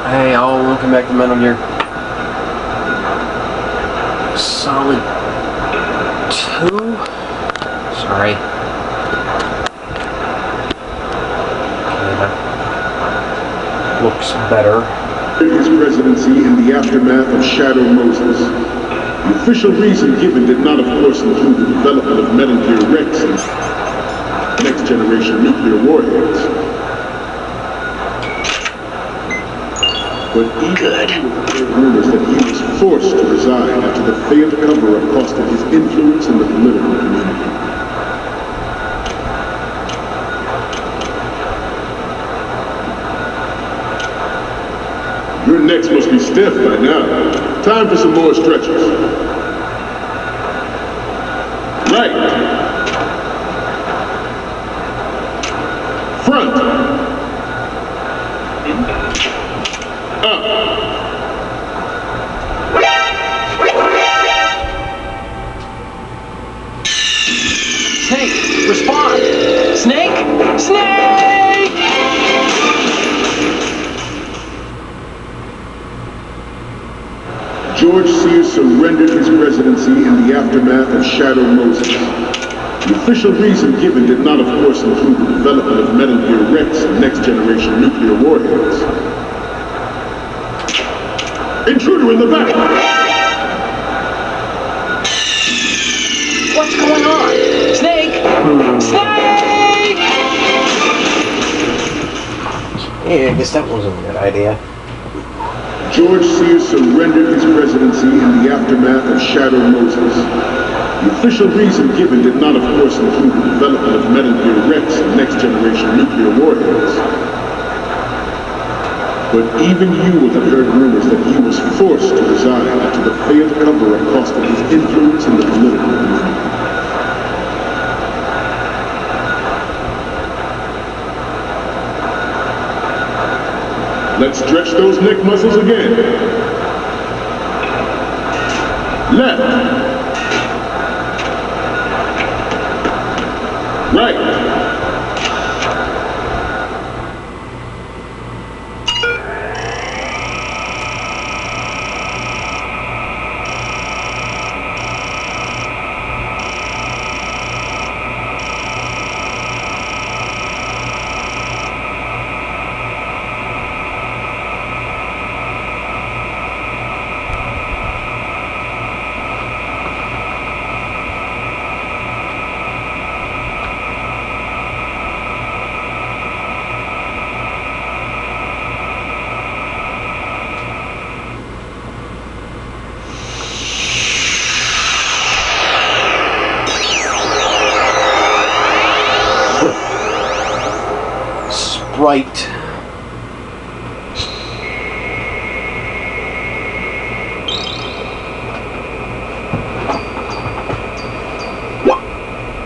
Hey, welcome back to Metal Gear Solid 2? Sorry. Okay, that looks better. His presidency in the aftermath of Shadow Moses. The official reason given did not, of course, include the development of Metal Gear Rex and next-generation nuclear warheads. But even rumors that he was forced to resign after the failed cover-up costed his influence in the political community. Your necks must be stiff by now. Time for some more stretches. Right. Front. Up. Snake, respond! Snake! Snake! George Sears surrendered his presidency in the aftermath of Shadow Moses. The official reason given did not, of course, include the development of Metal Gear Rex and next-generation nuclear warheads. Intruder in the back! What's going on? Snake! Snake! Yeah, I guess that wasn't a good idea. George Sears surrendered his presidency in the aftermath of Shadow Moses. The official reason given did not, of course, include the development of Metal Gear Rex and next-generation nuclear warheads. But even you will have heard rumors that he was forced to resign after the failed cover-up costed his influence in the political community. Let's stretch those neck muscles again. Left. Right. Right.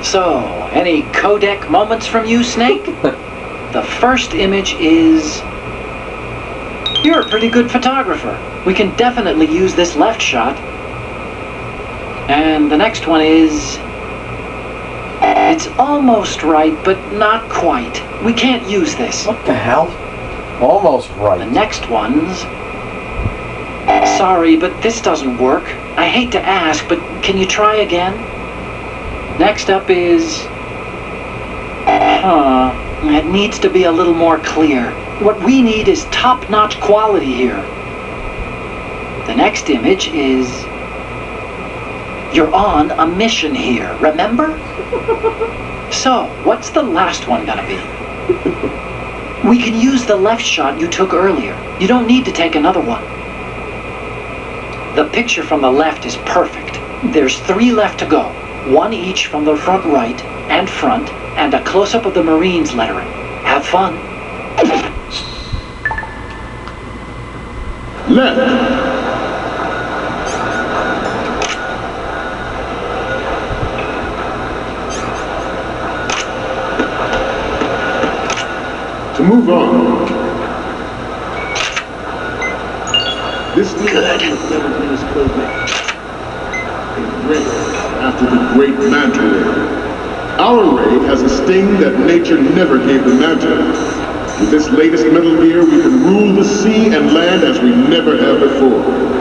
So, any codec moments from you, Snake? The first image is... You're a pretty good photographer. We can definitely use this left shot. And the next one is... It's almost right, but not quite. We can't use this. What the hell? Almost right. The next one's... Sorry, but this doesn't work. I hate to ask, but can you try again? Next up is... It needs to be a little more clear. What we need is top-notch quality here. The next image is... You're on a mission here, remember? So, what's the last one gonna be? We can use the left shot you took earlier. You don't need to take another one. The picture from the left is perfect. There's 3 left to go. 1 each from the front right and front, and a close-up of the Marines lettering. Have fun. Left. To move on. This Good. After the great manta ray. Our ray has a sting that nature never gave the manta. With this latest Metal Gear, we can rule the sea and land as we never have before.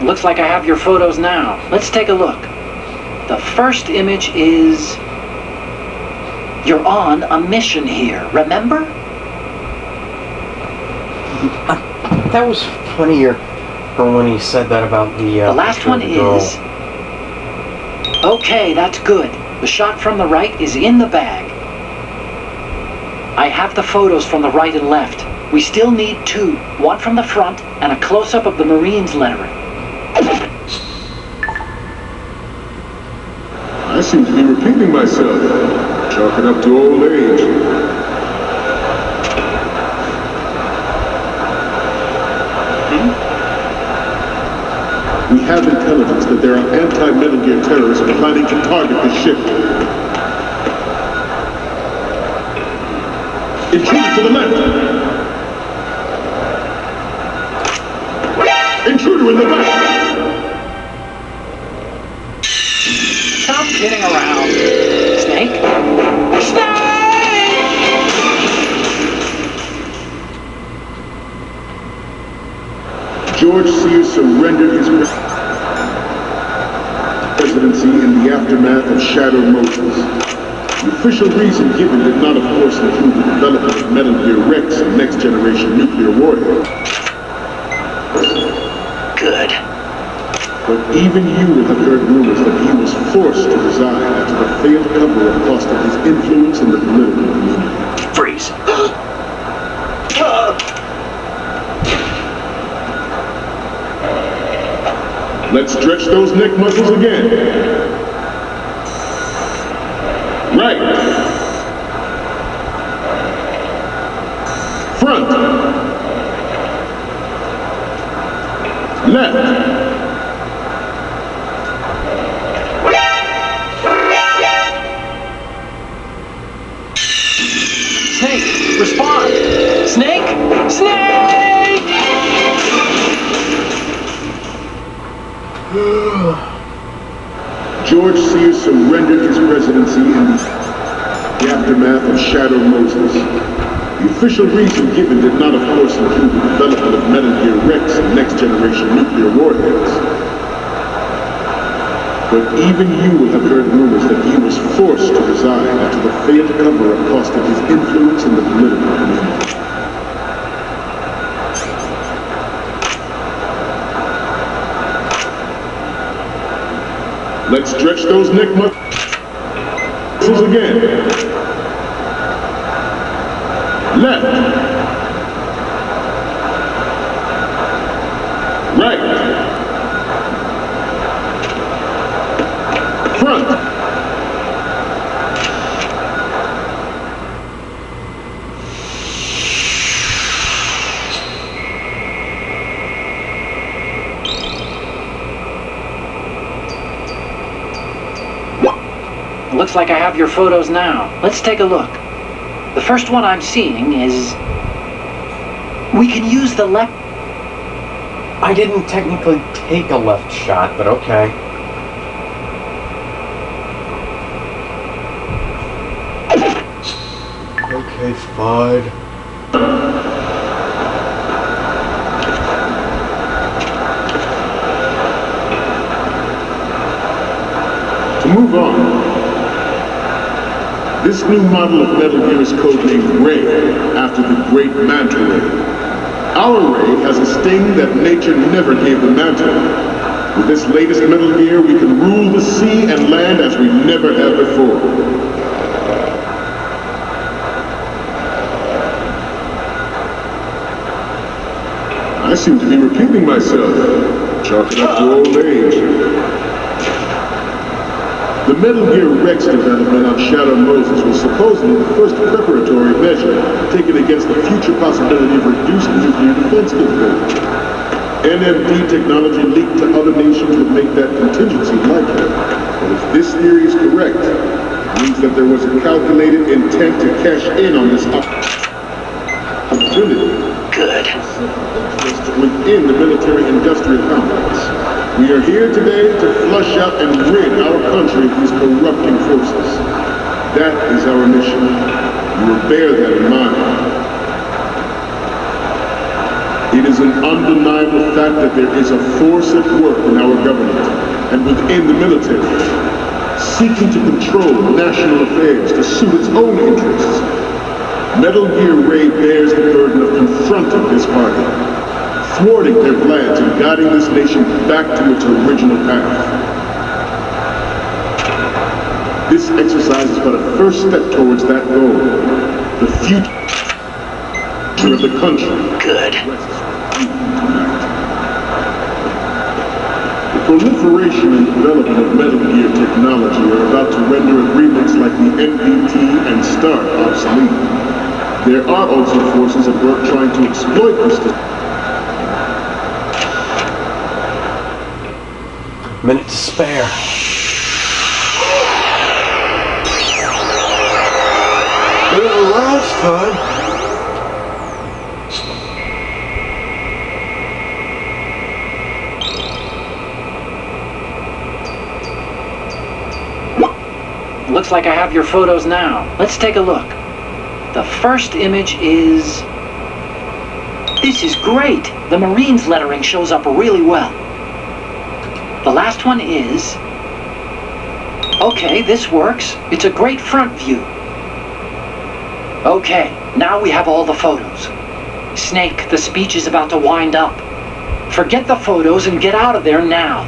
Looks like I have your photos now. Let's take a look. The first image is... You're on a mission here, remember? That was funnier for when he said that about the last picture of one the girl. is... Okay, that's good. The shot from the right is in the bag. I have the photos from the right and left. We still need two. One from the front and a close-up of the Marines lettering. I seem to be repeating myself, chalking up to old age. We have intelligence that there are anti-Metal Gear terrorists planning to target the ship. Intruder to the left! Intruder in the back! Stop kidding around. Snake? Snake! George Sears surrendered his presidency in the aftermath of Shadow Moses. The official reason given did not, of course, include the development of Metal Gear Rex and next-generation nuclear warheads. Good. But even you will have heard rumors that he was forced to resign after the failed cover-up cost of his influence in the political community. Freeze. Let's stretch those neck muscles again. Right. Front. Left. Snake, respond! Snake! Snake! George Sears surrendered his presidency in the aftermath of Shadow Moses. The official reason given did not, of course, include the development of Metal Gear Rex and next-generation nuclear warheads. But even you will have heard rumors that he was forced to resign after the failed cover-up cost him his influence in the political community. Let's stretch those neck muscles again. Left. Right. Front. Looks like I have your photos now. Let's take a look. The first one I'm seeing is... We can use the left... I didn't technically take a left shot, but okay. Okay, fine. To move on, this new model of Metal Gear is codenamed Ray, after the great Manta Ray. Our Ray has a sting that nature never gave the Manta. With this latest Metal Gear, we can rule the sea and land as we never have before. I seem to be repeating myself, chalking up to old age. The Metal Gear Rex development on Shadow Moses was supposedly the first preparatory measure taken against the future possibility of reduced nuclear defense capability. NMD technology leaked to other nations would make that contingency likely. But if this theory is correct, it means that there was a calculated intent to cash in on this opportunity. Good. Within the military-industrial complex. We are here today to flush out and rid our country of these corrupting forces. That is our mission. You will bear that in mind. It is an undeniable fact that there is a force at work in our government and within the military, seeking to control national affairs to suit its own interests. Metal Gear Ray bears the burden of confronting this party, thwarting their plans and guiding this nation back to its original path. This exercise is but a first step towards that goal. The future of the country. Good. The proliferation and development of Metal Gear technology are about to render agreements like the NPT and START obsolete. There are also forces at work trying to exploit this. Minute to spare. Last time. Looks like I have your photos now. Let's take a look. The first image is... This is great! The Marines lettering shows up really well. The last one is... Okay, this works. It's a great front view. Okay, now we have all the photos. Snake, the speech is about to wind up. Forget the photos and get out of there now.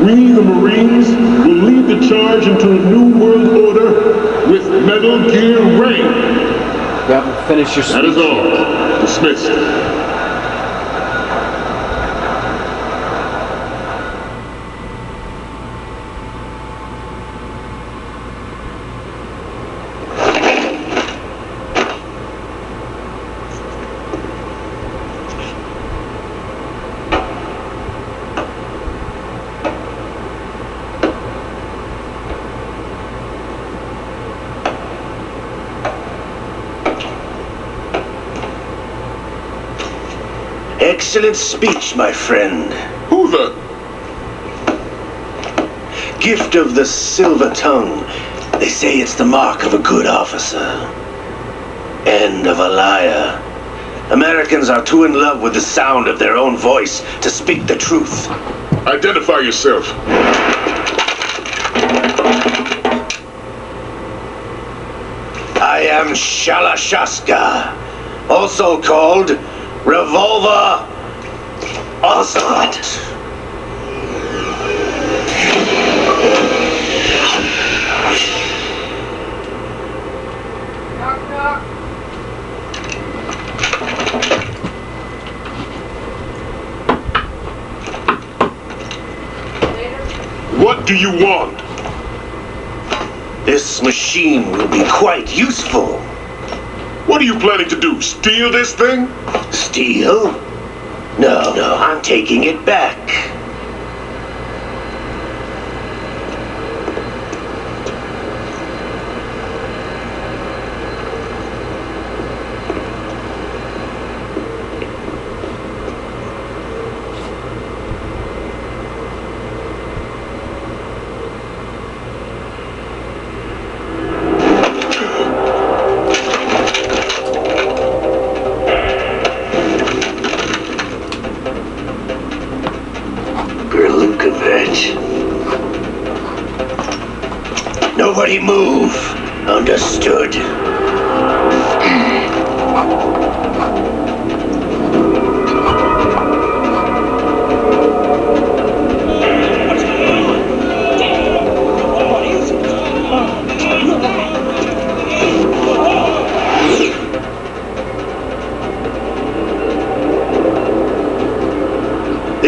We, the Marines, will lead the charge into a new world order with Metal Gear Ray. Yep, finish your speech. That is all. Dismissed. Excellent speech, my friend. Who the? Gift of the silver tongue. They say it's the mark of a good officer. End of a liar. Americans are too in love with the sound of their own voice to speak the truth. Identify yourself. I am Shalashaska, also called Revolver Ocelot. What do you want? This machine will be quite useful. What are you planning to do? Steal this thing? Steal? No, I'm taking it back. Nobody move. Understood.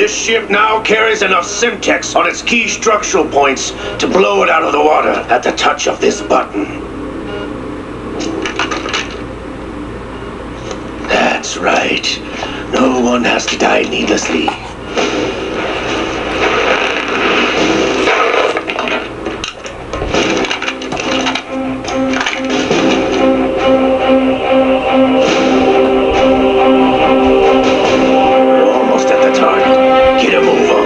This ship now carries enough Simtex on its key structural points to blow it out of the water at the touch of this button. That's right. No one has to die needlessly. We're almost at the target. Get a move on.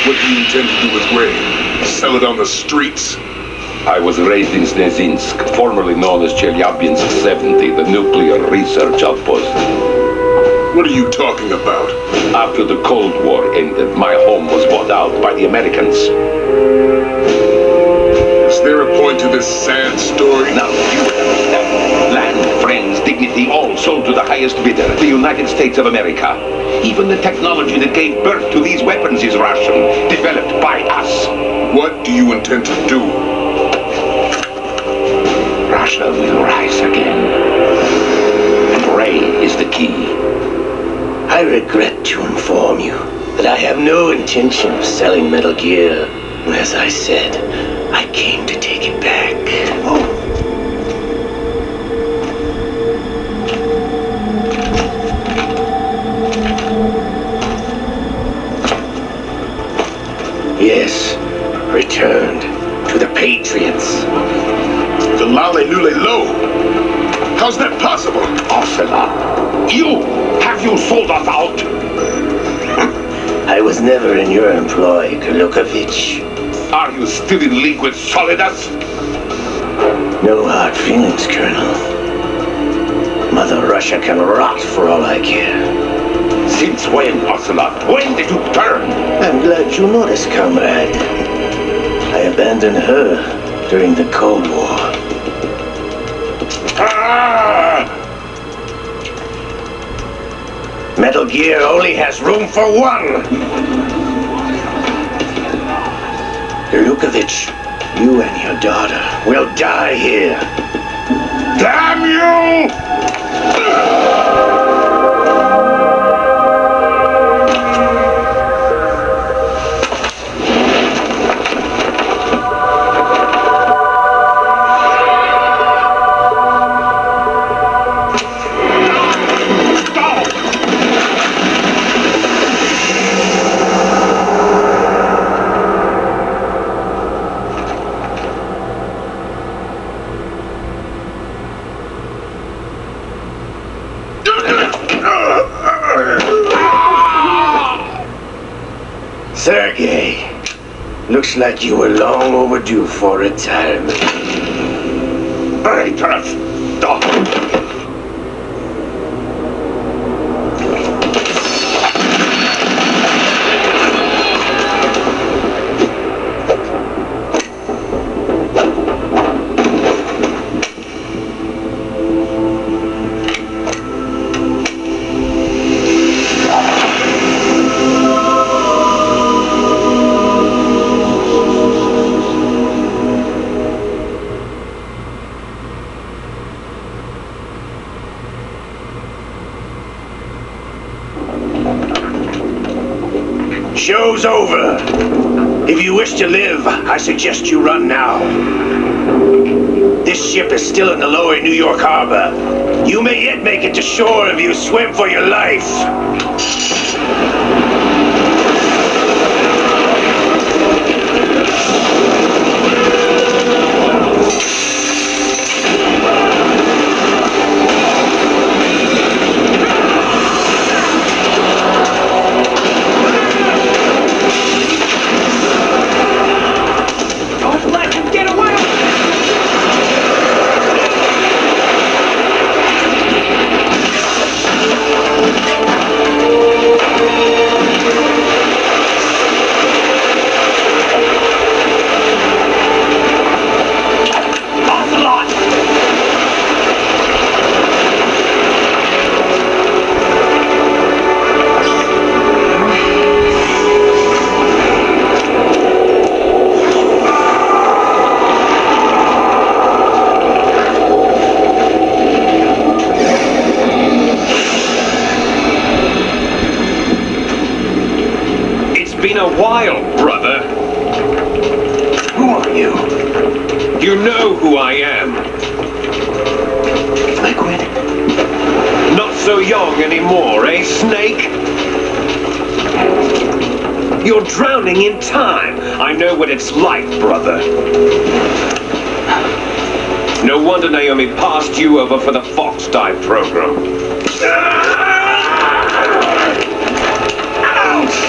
What do you intend to do with Ray? Sell it on the streets? I was raised in Snezinsk, formerly known as Chelyabinsk 70, the nuclear research outpost. What are you talking about? After the Cold War ended, my home was bought out by the Americans. Is there a point to this sad story? Now you understand. Land, friends, dignity, all sold to the highest bidder, the United States of America. Even the technology that gave birth to these weapons is Russian, developed by us. What do you intend to do? Russia will rise again. And Ray is the key. I regret to inform you that I have no intention of selling Metal Gear. As I said, I came to take it back. Yes, returned to the Patriots. The Lale Lule Lo? How's that possible? Ocelot, have you sold us out? I was never in your employ, Kurlukovich. Are you still in league with Solidus? No hard feelings, Colonel. Mother Russia can rot for all I care. Since when, Ocelot? When did you turn? I'm glad you noticed, comrade. I abandoned her during the Cold War. Metal Gear only has room for one. Kurlukovich, you and your daughter will die here. Damn you! Sergei, looks like you were long overdue for retirement. Traitors! Stop! Show's over. If you wish to live, I suggest you run now. This ship is still in the lower New York harbor. You may yet make it to shore if you swim for your life. Don't let him get away! wild, brother. Who are you? You know who I am. Liquid? Not so young anymore, eh, Snake? You're drowning in time. I know what it's like, brother. No wonder Naomi passed you over for the Fox Dive program. Ouch!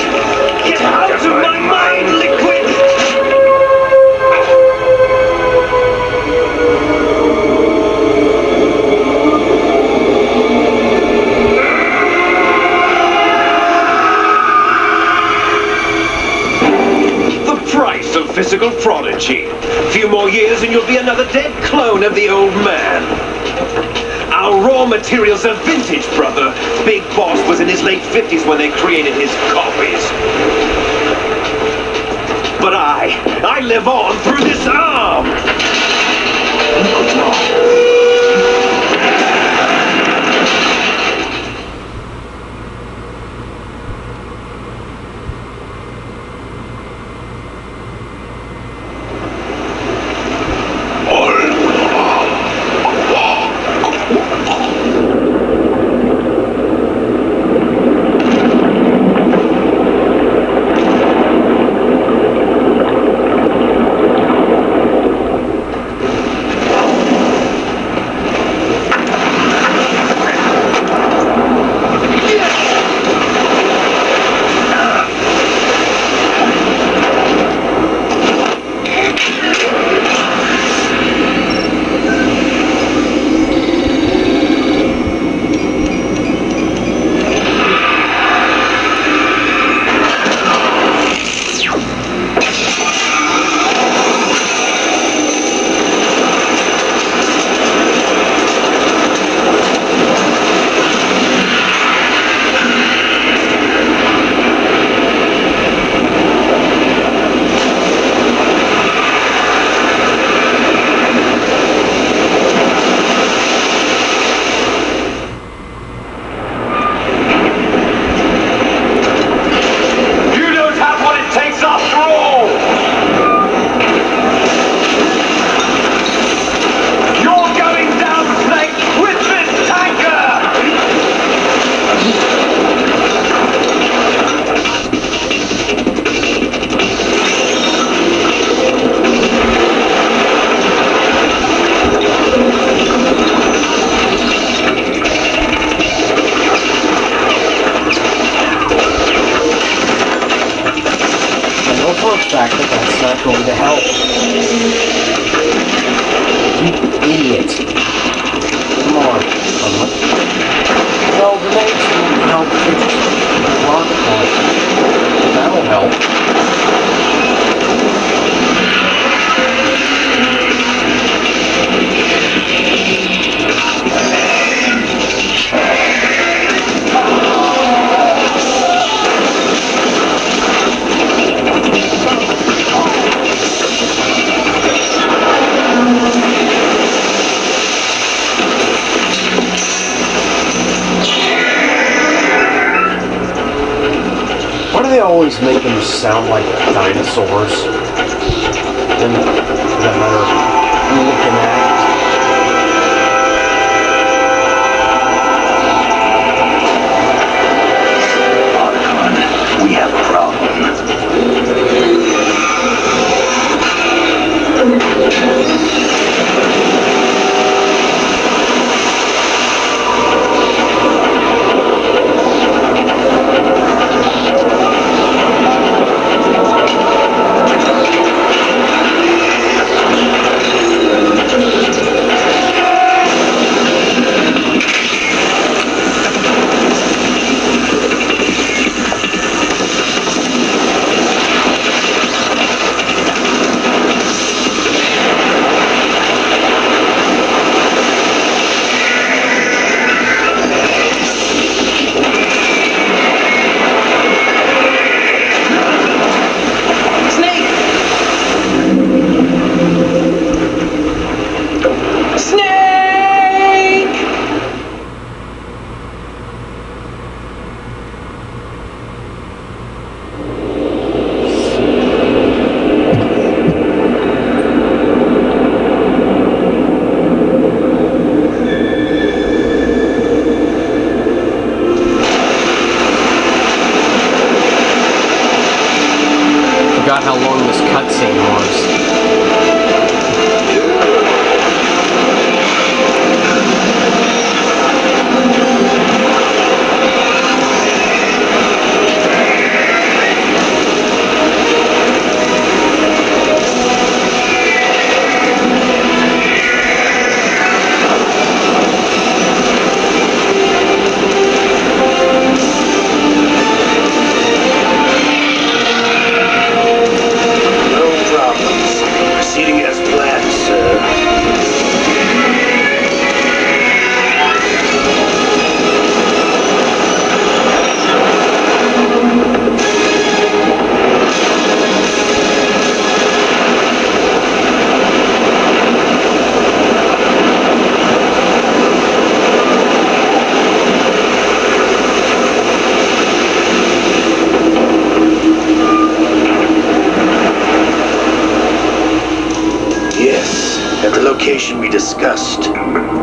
Get out of my mind, Liquid! Price of physical prodigy. A few more years and you'll be another dead clone of the old man. Our raw materials are vintage, brother. Big Boss was in his late 50s when they created his copies. But I live on through this arm. fact that that's not going to help. You idiot. Come on. Well, grenades won't help. That'll help. Why do they always make them sound like dinosaurs? And for that matter, look and act. Otacon, we have a problem.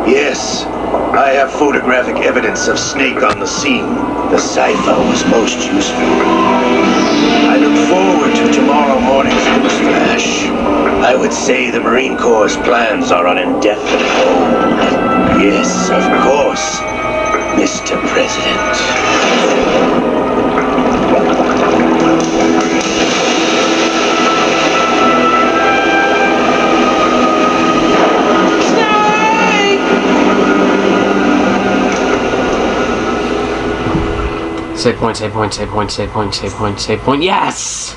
Yes, I have photographic evidence of Snake on the scene. The cipher was most useful. I look forward to tomorrow morning's news flash. I would say the Marine Corps' plans are on indefinite hold. Yes, of course, Mr. President. Save point, save point, save point, save point, save point, save point. Yes!